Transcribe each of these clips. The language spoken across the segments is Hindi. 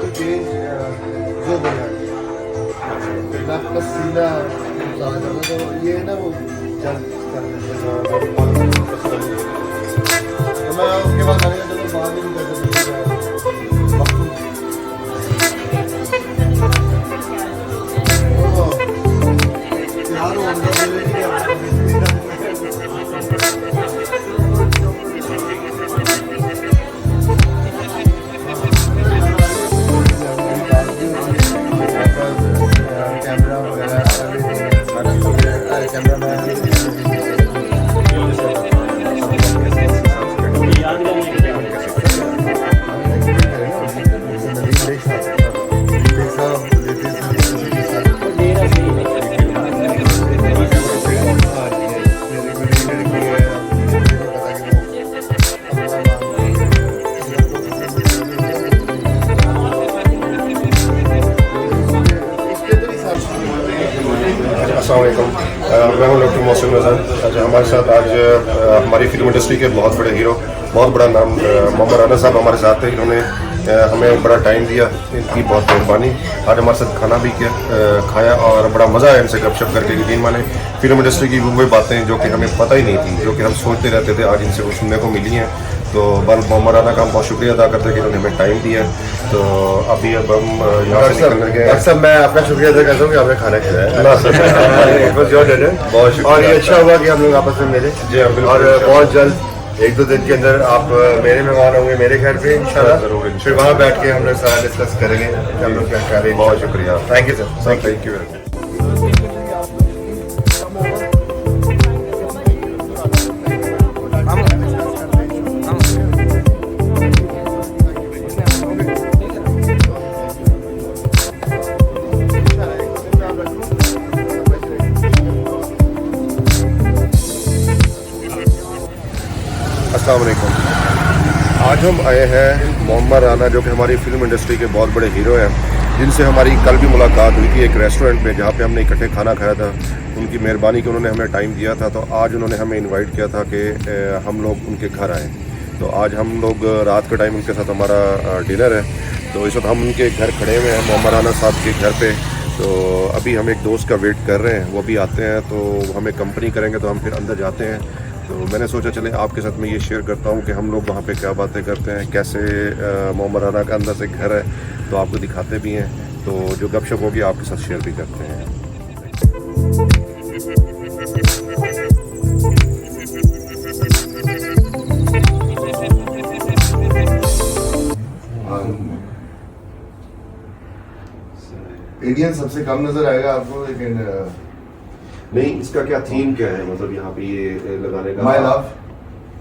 to change जो बना ना पसीना सारा करना, तो ये ना वो जल कर देते हैं। तो मैं उसके बाद मैंने कहा चलो बाद में कर देते हैं। यार वो अंदर से लेके कैमरा वगैरह कैमरा मैन मैं हूँ डॉक्टर मोहसिन रज़ा। अच्छा, हमारे साथ आज हमारी फिल्म इंडस्ट्री के बहुत बड़े हीरो, बहुत बड़ा नाम मोहम्मद राना साहब हमारे साथ थे। इन्होंने हमें बड़ा टाइम दिया, इनकी बहुत मेहरबानी। आज हमारे साथ खाना भी खाया और बड़ा मज़ा आया इनसे गपशप करके। यकीन माने फिल्म इंडस्ट्री की वो बातें जो कि हमें पता ही नहीं थी, जो कि हम सोचते रहते थे, आज इनसे वो सुनने को मिली हैं। तो बल मोहम्मद राना का हम बहुत शुक्रिया अदा करते हैं कि इन्होंने हमें टाइम दिया। तो अभी अब हम यहाँ से निकल गए। सब मैं अपना शुक्रिया अदा करता हूँ कि आपने खाना खिलाया। बहुत शुक्रिया। और ये अच्छा हुआ कि हम लोग आपस में मिले जी। हम और बहुत जल्द 1-2 दिन के अंदर आप मेरे मेहमान होंगे मेरे घर पे इंशाल्लाह। फिर वहाँ बैठ के हम लोग सारा डिस्कस करेंगे कि हम लोग क्या करें। बहुत शुक्रिया। Thank you sir. Thank you very much. अस्सलाम वालेकुम। आज हम आए हैं मोहम्मद राना, जो कि हमारी फिल्म इंडस्ट्री के बहुत बड़े हीरो हैं, जिनसे हमारी कल भी मुलाकात हुई थी एक रेस्टोरेंट में, जहाँ पे हमने इकट्ठे खाना खाया था। उनकी मेहरबानी कि उन्होंने हमें टाइम दिया था। तो आज उन्होंने हमें इनवाइट किया था कि हम लोग उनके घर आएँ। तो आज हम लोग रात के टाइम उनके साथ हमारा डिनर है। तो इस वक्त हम उनके घर खड़े हुए हैं, मोहम्मद राना साहब के घर पे। तो अभी हम एक दोस्त का वेट कर रहे हैं, वो भी आते हैं तो हमें कंपनी करेंगे, तो हम फिर अंदर जाते हैं। तो मैंने सोचा चले आपके साथ मैं ये शेयर करता हूँ कि हम लोग वहाँ पे क्या बातें करते हैं, कैसे मोहम्मद राना का अंदर से घर है, तो आपको दिखाते भी हैं। तो जो गपशप होगी आपके साथ शेयर भी करते हैं। इंडियन सबसे कम नजर आएगा आपको, लेकिन नहीं, इसका क्या थीम क्या है, मतलब यहाँ पे ये लगाने का? My love.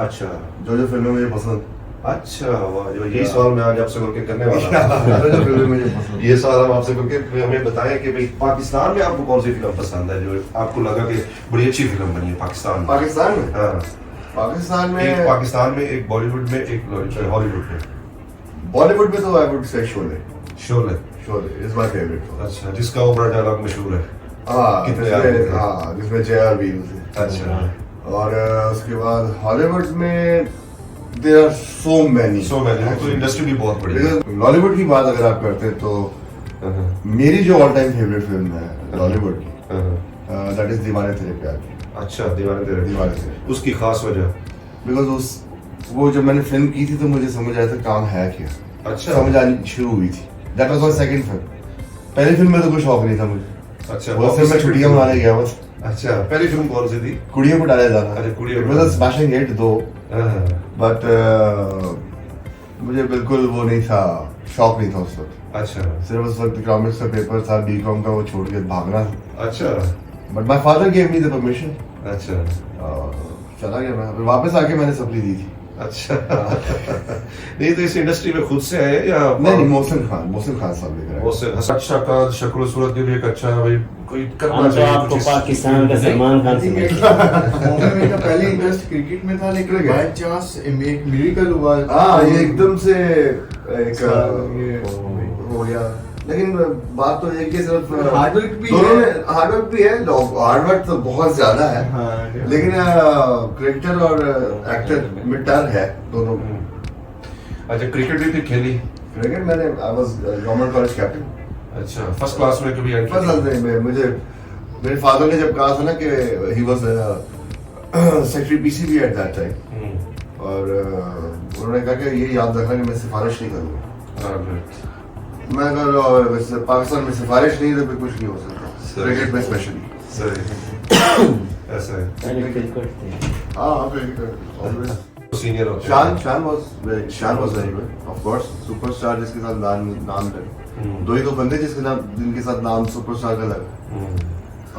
अच्छा, जो फिल्में मुझे पसंद। अच्छा, वाह, जो यही सवाल मैं आज आपसे करके करने वाला जो फिल्में मुझे पसंद। ये सवाल हम आपसे करके हमें बताएं कि भाई पाकिस्तान में आपको कौन सी फिल्म पसंद है, जो आपको लगा कि बड़ी अच्छी फिल्म बनी है पाकिस्तान में? पाकिस्तान में? हाँ, पाकिस्तान में एक बॉलीवुड में, एक हॉलीवुड में। बॉलीवुड में तो I would say Sholay. Sholay is my favourite. अच्छा, जिसका वो बड़ा डायलॉग मशहूर है। जिसमें JR भी। अच्छा। और उसके बाद हॉलीवुड में देयर आर सो मैनी। तो इंडस्ट्री भी बहुत बड़ी है। लॉलीवुड की बात अगर आप करते हैं तो मेरी जो ऑल टाइम फेवरेट फिल्म है लॉलीवुड की, दैट इज दीवाने तेरे प्यार की। अच्छा, दीवाने तेरे। उसकी खास वजह? बिकॉज वो जब मैंने फिल्म की थी तो मुझे समझ आया था काम है क्या। अच्छा, समझ आनी शुरू हुई थी। That was my second film. पहली फिल्म में तो कोई शौक नहीं था मुझे। अच्छा, वो फिल्म में छुट्टियां मनाने गया बस। अच्छा, पहली फिल्म कौन सी थी? कुड़ियों को डाला जाना। अच्छा, कुड़ियों it was a smashing hit दो, बट मुझे बिल्कुल वो नहीं था, शौक नहीं था उस वक्त। अच्छा, सिर्फ उस वक्त इकोनॉमिक्स का पेपर था, BCom का, वो छोड़ के भागना था। अच्छा, but my father gave me the permission. अच्छा, चला गया मैं, फिर वापस आके मैंने सप्ली दी थी। अच्छा। नहीं, तो इस इंडस्ट्री में खुद से आए या? नहीं, मोहसिन खान साहब लेकर आए। अच्छा का शक्ल सूरत के भी एक अच्छा भाई कोई करना चाहिए। आपको पाकिस्तान का सलमान खान से मेरा पहले इंटरेस्ट क्रिकेट में था, लेकिन बाय चांस एक मिरेकल हुआ। ये एकदम से एक हो गया। लेकिन बात तो एक ही, सिर्फ हार्डवर्क भी है, हार्डवर्क तो बहुत ज्यादा है। लेकिन क्रिकेटर और एक्टर मिड टर्म है दोनों। अच्छा, क्रिकेट भी खेली? क्रिकेट मैंने I was government college captain. अच्छा, फर्स्ट क्लास में कभी एंट्री? फर्स्ट क्लास में मुझे मेरे फादर ने जब कहा था ना कि he was secretary PCB at that time, और उन्होंने कहा कि ये याद रखना कि मैं सिफारिश नहीं करूँगा। मैं अगर पाकिस्तान में सिफारिश नहीं तो फिर कुछ नहीं हो सकता, क्रिकेट में स्पेशली। ऐसा है। हाँ, क्रिकेट सीनियर होते शान was very good, of course superstar जिसके साथ नाम लगे, दो ही तो बंदे जिनके साथ नाम सुपरस्टार का लगा।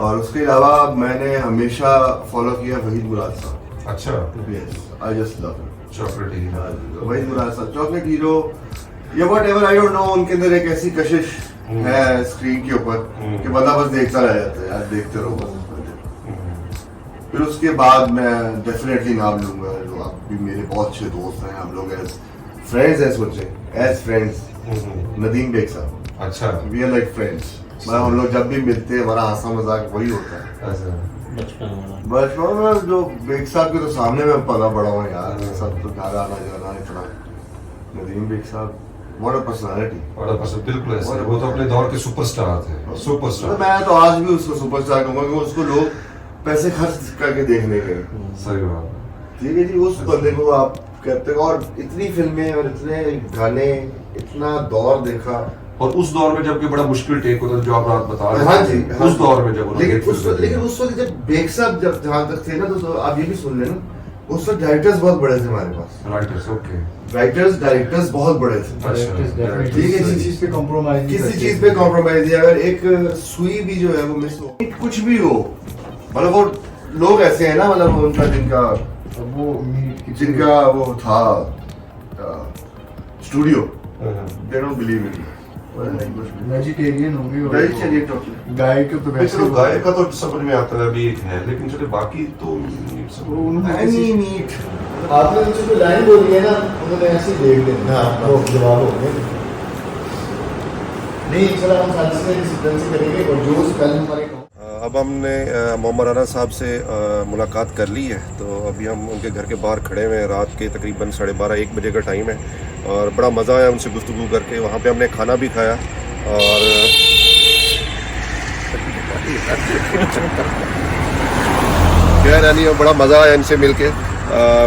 और उसके अलावा मैंने हमेशा फॉलो किया वहीद मुराद साहब। अच्छा, I just love him. Chocolate hero, Waheed Murad साहब चॉकलेट हीरो या व्हाटएवर, आई डोंट नो, उनके अंदर एक ऐसी कशिश है स्क्रीन के ऊपर कि बंदा बस देखता रह जाता है, यार देखते रहो बस। फिर उसके बाद मैं डेफिनेटली नाम लूंगा, जो आप भी मेरे बहुत अच्छे दोस्त हैं, हम लोग as friends as friends, Nadeem Baig साहब। अच्छा, वी आर लाइक फ्रेंड्स, मतलब हम लोग जब भी मिलते हैं हमारा हंसा मजाक वही होता है। बचपन में जो बेग साहब के तो सामने में पला बड़ा हूँ यार, सब तो घर आना जाना इतना। नदीम बेग साहब व्हाट अ पर्सनालिटी, बिल्कुल ऐसे, वो तो अपने दौर के सुपरस्टार थे, सुपरस्टार। मैं तो आज भी उसको सुपरस्टार कहूंगा कि उसको लोग पैसे खर्च करके देखने गए। सही बात, ठीक है जी, उस बंदे को आप कहते हो, और इतनी फिल्में और इतने गाने, इतना दौर देखा। और उस दौर में जबकि बड़ा मुश्किल टेक होता था जो आप रात बता रहे हाँ जी, हाँ उस दौर में जब लेकिन उस वक्त जब बेग साहब जब जहाँ तक थे ना, तो आप ये भी सुन लेना, उस वक्त डायरेक्टर्स बहुत बड़े थे हमारे पास। राइटर्स, ओके, डायरेक्टर्स बहुत बड़े थे। ठीक है, किसी चीज पे कॉम्प्रोमाइज किसी चीज पे कॉम्प्रोमाइज नहीं। अगर एक सुई भी जो है वो मिस हो, कुछ भी हो, मतलब वो लोग ऐसे हैं ना, मतलब उनका जिनका वो था studio, they don't believe it. Vegetarian होंगे, वेजिटेरियन टोटली। गाय के तो वैसे गाय का तो समझ में आता है अभी एक है, लेकिन चलो बाकी तो एनी मीट। आपने उनसे जो लाइन बोली है ना, उन्होंने ऐसे देख लेना। हाँ। वो जवाब हो गया। नहीं, चलो हम साथ से डिसिप्लिन से करेंगे, और जो पहले हमारे अब हमने मोहम्मद राना साहब से मुलाकात कर ली है, तो अभी हम उनके घर के बाहर खड़े हुए हैं। रात के तकरीबन 12:30-1 बजे का टाइम है, और बड़ा मज़ा आया उनसे गुफ्तगू करके। वहाँ पे हमने खाना भी खाया, और खैर यानी बड़ा मज़ा आया इनसे मिलके।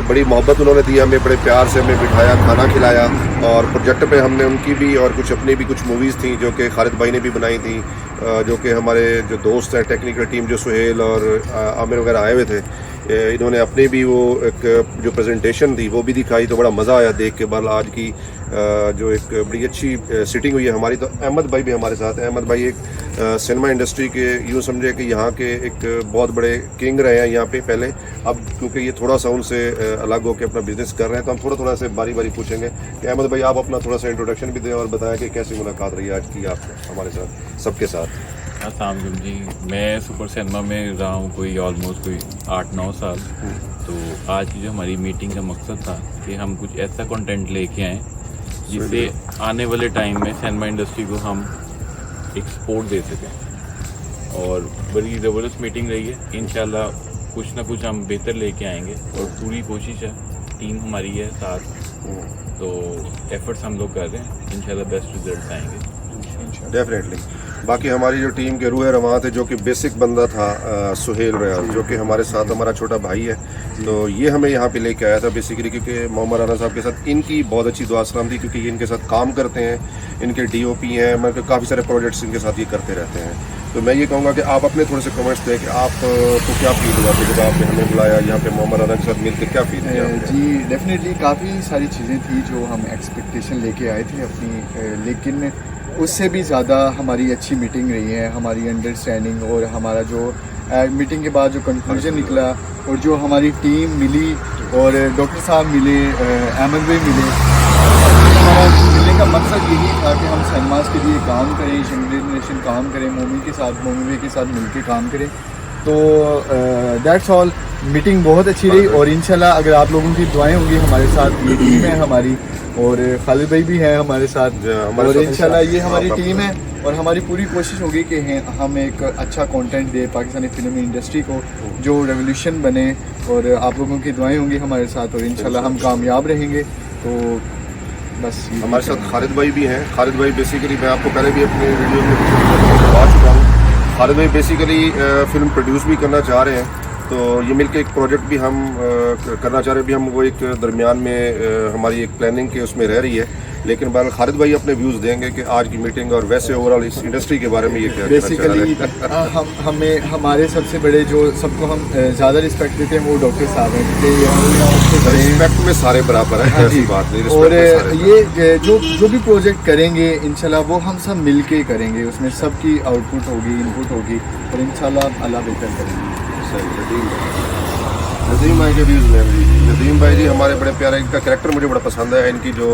बड़ी मोहब्बत उन्होंने दी हमें, बड़े प्यार से हमें बिठाया, खाना खिलाया, और प्रोजेक्ट पे हमने उनकी भी और कुछ अपनी भी कुछ मूवीज़ थी जो कि खालिद भाई ने भी बनाई थी, जो कि हमारे जो दोस्त हैं टेक्निकल टीम, जो सुहेल और आमिर वगैरह आए हुए थे, इन्होंने अपनी भी वो एक जो प्रेजेंटेशन थी वो भी दिखाई। तो बड़ा मज़ा आया देख के। बल आज की जो एक बड़ी अच्छी सिटिंग हुई है हमारी। तो अहमद भाई भी हमारे साथ हैं। अहमद भाई एक सिनेमा इंडस्ट्री के यूँ समझे कि यहाँ के एक बहुत बड़े किंग रहे हैं यहाँ पे पहले। अब क्योंकि ये थोड़ा सा उनसे अलग होकर अपना बिजनेस कर रहे हैं, तो हम थोड़ा से बारी बारी पूछेंगे कि अहमद भाई आप अपना थोड़ा सा इंट्रोडक्शन भी दें और बताएं कि कैसी मुलाकात रही आज की आपको हमारे साथ, सबके साथ। अस्सलाम वालेकुम जी, मैं सुपर सिनेमा में रहा हूँ कोई ऑलमोस्ट कोई 8-9 साल। तो आज की जो हमारी मीटिंग का मकसद था कि हम कुछ ऐसा कंटेंट लेके आएँ जिससे आने वाले टाइम में सिनेमा इंडस्ट्री को हम एक सपोर्ट दे सकें। और बड़ी ज़बरदस्त मीटिंग रही है। इंशाल्लाह कुछ ना कुछ हम बेहतर लेके आएंगे, और पूरी कोशिश है, टीम हमारी है साथ, तो एफर्ट्स हम लोग कर रहे हैं, इंशाल्लाह बेस्ट रिजल्ट आएंगे डेफिनेटली। बाकी हमारी जो टीम के रूह रवां थे, जो कि बेसिक बंदा था सुहेल रयाल, जो कि हमारे साथ हमारा छोटा भाई है, तो ये हमें यहाँ पे लेके आया था बेसिकली क्योंकि मोहम्मद राना साहब के साथ इनकी बहुत अच्छी दुआ सलाम थी, क्योंकि ये इनके साथ काम करते हैं, इनके DOP हैं, मतलब काफ़ी सारे प्रोजेक्ट्स इनके साथ ये करते रहते हैं। तो मैं ये कहूँगा कि आप अपने थोड़े से कमेंट्स दें कि आपको क्या फील हुआ कि जब आपने हमें बुलाया यहाँ पे मोहम्मद राना के साथ मिलकर, क्या फील किया? जी डेफिनेटली काफ़ी सारी चीज़ें थी जो हम एक्सपेक्टेशन लेके आए थे अपनी, लेकिन उससे भी ज़्यादा हमारी अच्छी मीटिंग रही है, हमारी अंडरस्टैंडिंग, और हमारा जो मीटिंग के बाद जो कंक्लूजन निकला, और जो हमारी टीम मिली, और डॉक्टर साहब मिले, अहमद भाई मिले। हमारा मिलने का मकसद यही था कि हम सिनेमास के लिए काम करें, यंग जनरेशन काम करें, मोमी भाई के साथ मिलके काम करें। तो दैट्स ऑल। मीटिंग बहुत अच्छी रही, और इंशाल्लाह अगर आप लोगों की दुआएं होंगी हमारे साथ, ये टीम है हमारी, और खालिद भाई भी हैं हमारे साथ, और इंशाल्लाह ये हमारी टीम है, और हमारी पूरी कोशिश होगी कि हम एक अच्छा कंटेंट दें पाकिस्तानी फिल्म इंडस्ट्री को, जो रेवोल्यूशन बने, और आप लोगों की दुआएं होंगी हमारे साथ, और इंशाल्लाह हम कामयाब रहेंगे। तो बस ये हमारे साथ खालिद भाई भी हैं। खालिद भाई बेसिकली, मैं आपको पहले भी अपने वीडियो में बता चुका हूँ, खालिद भाई बेसिकली फिल्म प्रोड्यूस भी करना चाह रहे हैं। तो ये मिलके एक प्रोजेक्ट भी हम करना चाह रहे हैं। भी हम वो एक दरमियान में हमारी एक प्लानिंग के उसमें रह रही है। लेकिन बहरहाल खालिद भाई अपने व्यूज़ देंगे कि आज की मीटिंग और वैसे ओवरऑल इस इंडस्ट्री के बारे में ये क्या बेसिकली हमें हमारे सबसे बड़े जो सबको हम ज़्यादा रिस्पेक्ट देते हैं वो डॉक्टर साहब हैं, क्योंकि रिस्पेक्ट में सारे बराबर है, ऐसी बात नहीं। और रिस्पेक्ट में सारे ये जो भी प्रोजेक्ट करेंगे इंशाल्लाह वो हम सब मिल के करेंगे, उसमें सबकी आउटपुट होगी, इनपुट होगी और इंशाल्लाह अल्लाह बेहतर करेंगे। नदीम भाई के व्यूज़ लें जी। नदीम भाई जी हमारे बड़े प्यारे, इनका कैरेक्टर मुझे बड़ा पसंद है। इनकी जो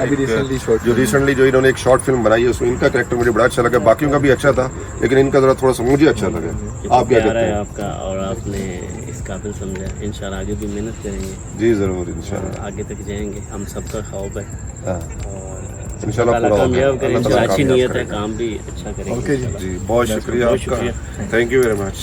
रिसेंटली जो इन्होंने एक शॉर्ट फिल्म बनाई है उसमें इनका कैरेक्टर मुझे बड़ा अच्छा लगा। बाकियों का भी अच्छा था लेकिन इनका जरा थोड़ा सा मुझे अच्छा लगा। आप क्या कहते हैं? आपका और आपने इस काबिल समझा, इंशाल्लाह आगे भी मेहनत करेंगे जी ज़रूर, इंशाल्लाह आगे तक जाएंगे, हम सबका ख्वाब है। और इंशाल्लाह पूरा होगा। कामयाब करें, अल्लाह ताला अच्छी कामयाब नीयत है, करेगा। काम भी अच्छा करेंगे। ओके जी, जी बहुत शुक्रिया आपका, थैंक यू वेरी मच।